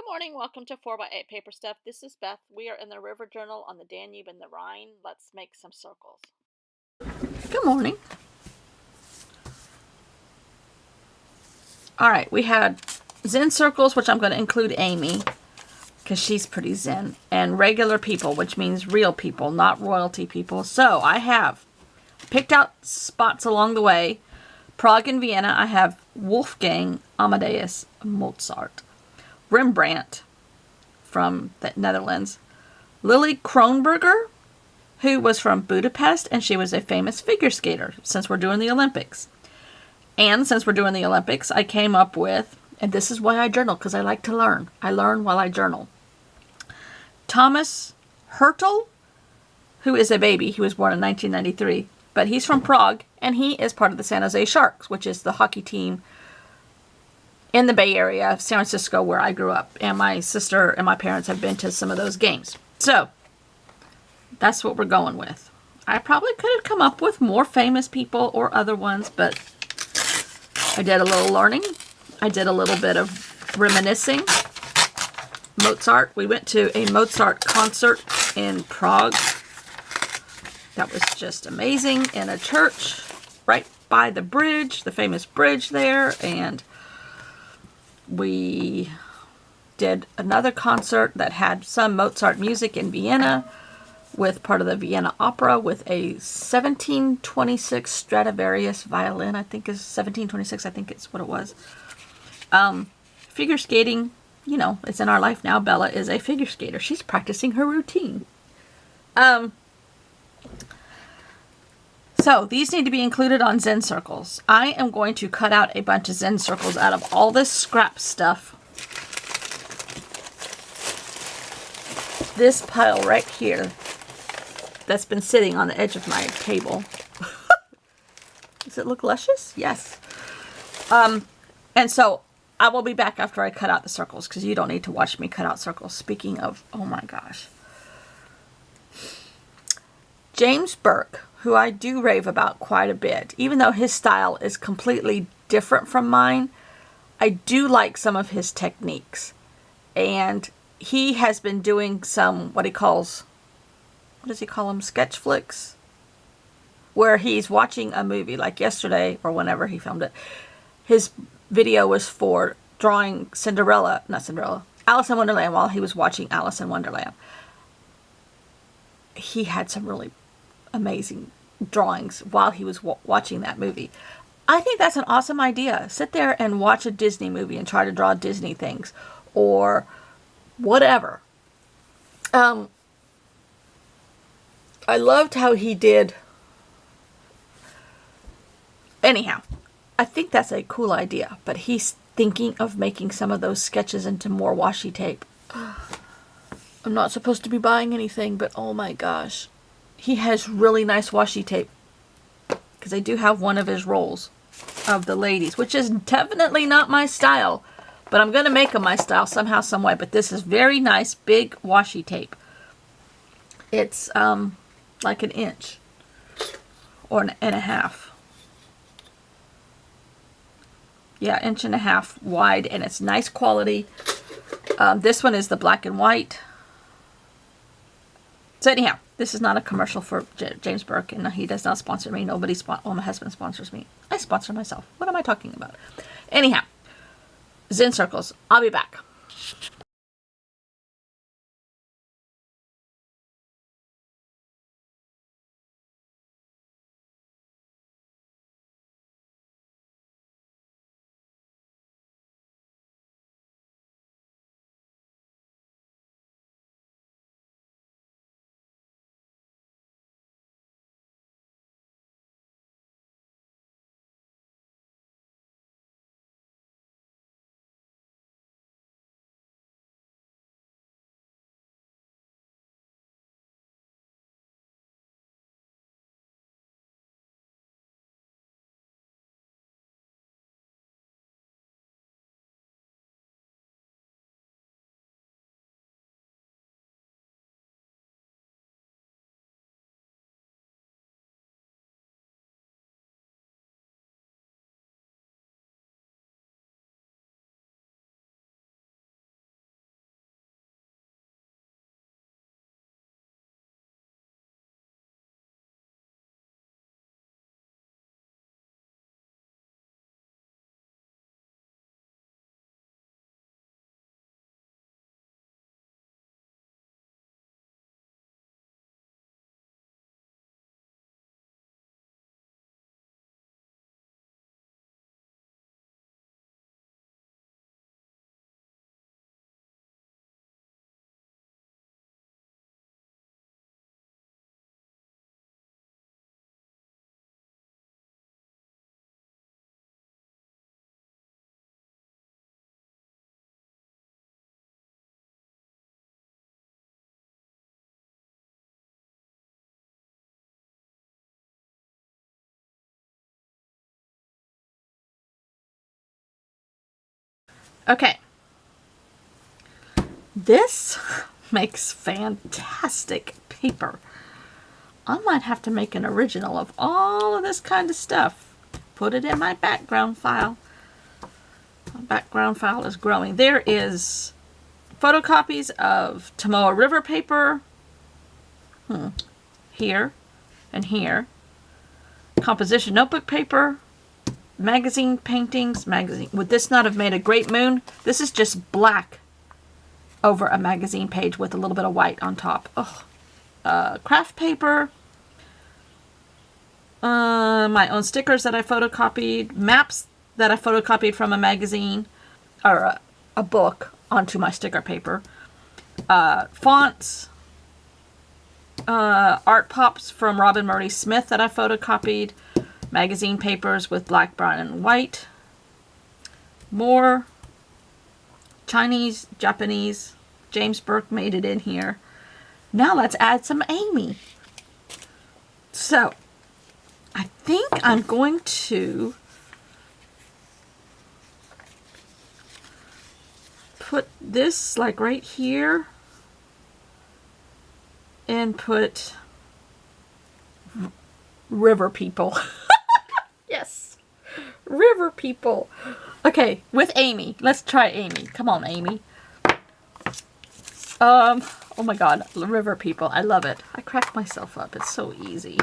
Morning, welcome to 4x8 Paper Stuff. This is Beth. We are in the River Journal on the Danube and the Rhine. Let's make some circles. Good morning. All right, we had Zen circles, which I'm going to include Amy because she's pretty Zen, and regular people, which means real people, not royalty people. So I have picked out spots along the way. Prague and Vienna, I have Wolfgang Amadeus Mozart. Rembrandt from the Netherlands. Lily Kronberger, who was from Budapest, and she was a famous figure skater since we're doing the Olympics. And since we're doing the Olympics, I came up with, and this is why I journal, because I like to learn. I learn while I journal. Thomas Hertel, who is a baby. He was born in 1993, but he's from Prague, and he is part of the San Jose Sharks, which is the hockey team in the Bay Area, San Francisco, where I grew up. And my sister and my parents have been to some of those games. So that's what we're going with. I probably could have come up with more famous people or other ones, but I did a little learning. I did a little bit of reminiscing. Mozart. We went to a Mozart concert in Prague. That was just amazing, in a church right by the bridge, the famous bridge there. And we did another concert that had some Mozart music in Vienna with part of the Vienna Opera with a 1726 Stradivarius violin. I think is 1726. I think it's what it was. Figure skating, you know, it's in our life now. Bella is a figure skater. She's practicing her routine. So these need to be included on Zen circles. I am going to cut out a bunch of Zen circles out of all this scrap stuff. This pile right here that's been sitting on the edge of my table. Does it look luscious? Yes. And so I will be back after I cut out the circles because you don't need to watch me cut out circles. Speaking of, oh my gosh. James Burke, who I do rave about quite a bit, even though his style is completely different from mine, I do like some of his techniques. And he has been doing some, what does he call them? Sketch flicks? Where he's watching a movie, like yesterday or whenever he filmed it. His video was for drawing Alice in Wonderland while he was watching Alice in Wonderland. He had some really amazing drawings while he was watching that movie. I think that's an awesome idea. Sit there and watch a Disney movie and try to draw Disney things or whatever. I loved how he did. Anyhow, I think that's a cool idea, but he's thinking of making some of those sketches into more washi tape. I'm not supposed to be buying anything, but oh my gosh. He has really nice washi tape. Because I do have one of his rolls of the ladies, which is definitely not my style. But I'm going to make them my style somehow, some way. But this is very nice, big washi tape. It's like an inch or and a half. Yeah, inch and a half wide, and it's nice quality. This one is the black and white. So anyhow, this is not a commercial for James Burke, and he does not sponsor me. Well, my husband sponsors me. I sponsor myself. What am I talking about? Anyhow, Zen circles. I'll be back. Okay. This makes fantastic paper. I might have to make an original of all of this kind of stuff. Put it in my background file. My background file is growing. There is photocopies of Tomoa River paper. Here and here. Composition notebook paper. Magazine paintings. Would this not have made a great moon? This is just black over a magazine page with a little bit of white on top. Craft paper. My own stickers that I photocopied. Maps that I photocopied from a magazine or a book onto my sticker paper. Fonts. Art pops from Robin Murray Smith that I photocopied. Magazine papers with black, brown, and white. More Chinese, Japanese. James Burke made it in here. Now let's add some Amy. So, I think I'm going to put this like right here and put river people. Yes, river people. Okay, with Amy. Let's try Amy. Come on, Amy. Oh my god, river people. I love it. I crack myself up. It's so easy.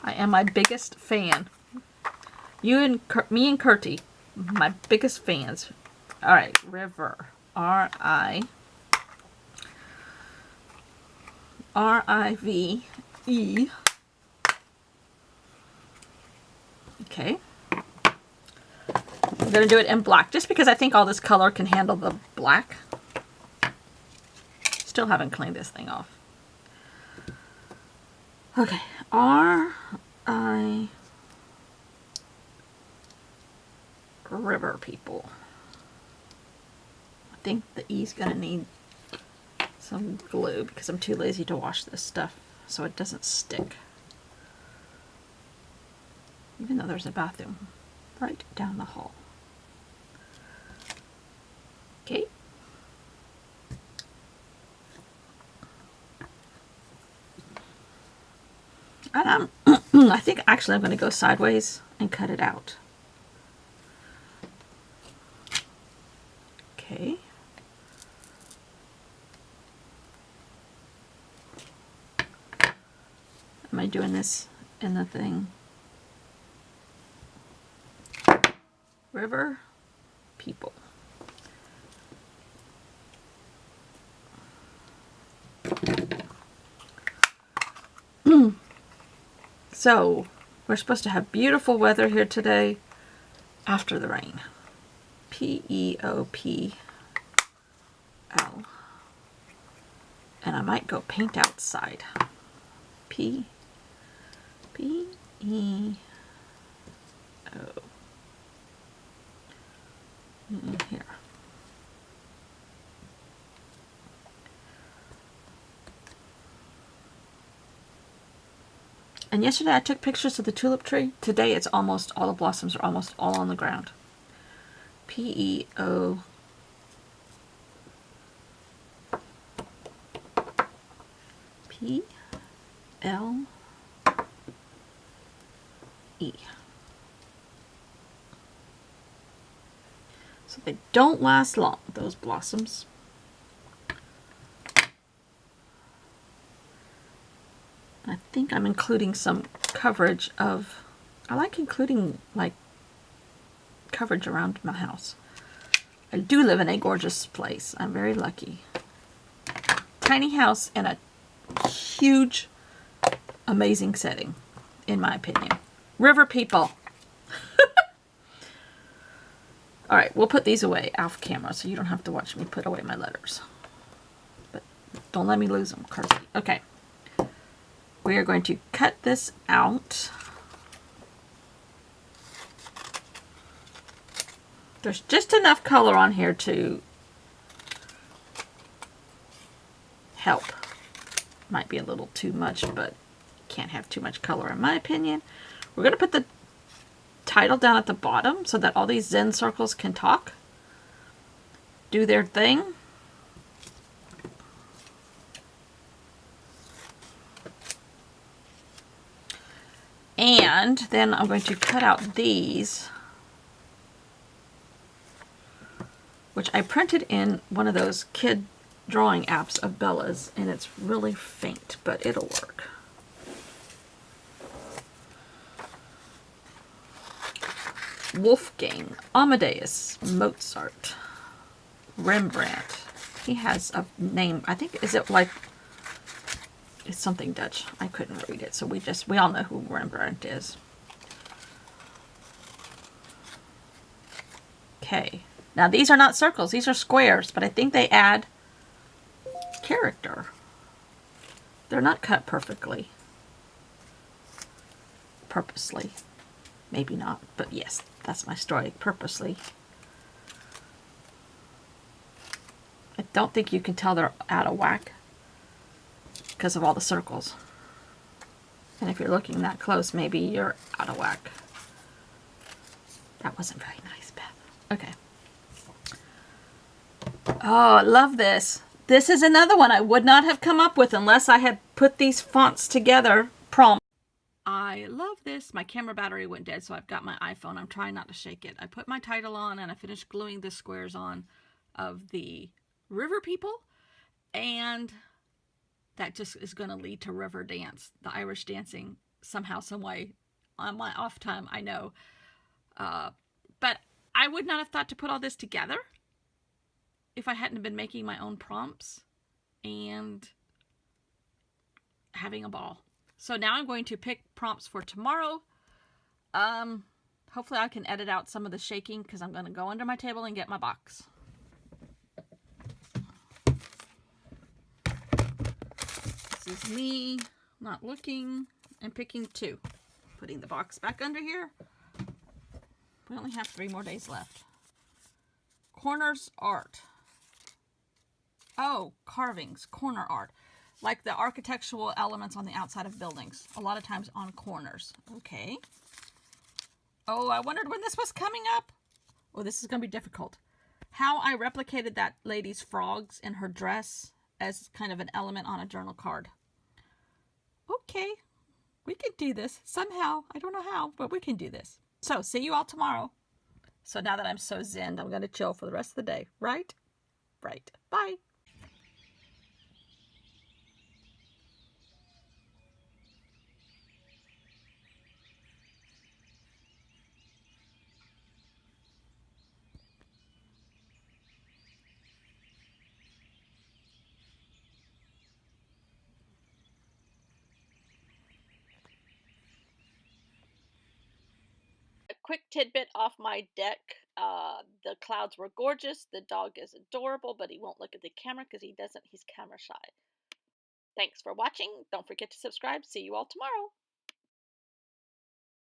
I am my biggest fan. You and me and Kurtie, my biggest fans. All right, river. R-I-V-E. Okay. I'm going to do it in black just because I think all this color can handle the black. Still haven't cleaned this thing off. Okay. R-I... River people. I think the E's going to need some glue because I'm too lazy to wash this stuff so it doesn't stick. Even though there's a bathroom right down the hall. Okay. And I think actually I'm going to go sideways and cut it out. Okay. Am I doing this in the thing? River people. So, we're supposed to have beautiful weather here today after the rain. P-E-O-P-L. And I might go paint outside. P-E-O. Here. And yesterday I took pictures of the tulip tree. Today it's almost all the blossoms are almost all on the ground. P-E-O. P-L-E. So they don't last long, those blossoms. I think I'm including some coverage of, I like including like coverage around my house. I do live in a gorgeous place. I'm very lucky. Tiny house in a huge, amazing setting, in my opinion. River people. All right, we'll put these away off camera so you don't have to watch me put away my letters. But don't let me lose them, Kirsty. Okay. We are going to cut this out. There's just enough color on here to help. Might be a little too much, but can't have too much color in my opinion. We're going to put the title down at the bottom so that all these Zen circles can talk. do their thing. And then I'm going to cut out these, which I printed in one of those kid drawing apps of Bella's, and it's really faint, but it'll work. Wolfgang Amadeus Mozart Rembrandt. He has a name, I think, is it like, it's something Dutch. I couldn't read it, so we all know who Rembrandt is. Okay. Now these are not circles, these are squares, but I think they add character. They're not cut perfectly. Purposely. Maybe not, but yes, that's my story. Purposely. I don't think you can tell they're out of whack because of all the circles. And if you're looking that close, maybe you're out of whack. That wasn't very nice, Beth. Okay. Oh, I love this. This is another one I would not have come up with unless I had put these fonts together prompt. I love this. My camera battery went dead, so I've got my iPhone. I'm trying not to shake it. I put my title on and I finished gluing the squares on of the river people, and that just is going to lead to river dance, the Irish dancing, somehow, some way, on my off time, I know. But I would not have thought to put all this together if I hadn't been making my own prompts and having a ball. So now I'm going to pick prompts for tomorrow. Hopefully I can edit out some of the shaking because I'm going to go under my table and get my box. This is me not looking and picking 2. Putting the box back under here. We only have 3 more days left. Corners art. Oh, carvings, corner art. Like the architectural elements on the outside of buildings. A lot of times on corners. Okay. Oh, I wondered when this was coming up. Oh, this is going to be difficult. How I replicated that lady's frogs in her dress as kind of an element on a journal card. Okay. We can do this somehow. I don't know how, but we can do this. So, see you all tomorrow. So now that I'm so zen, I'm going to chill for the rest of the day. Right? Right. Bye. A quick tidbit off my deck. The clouds were gorgeous. The dog is adorable, but he won't look at the camera because he's camera shy. Thanks for watching. Don't forget to subscribe. See you all tomorrow.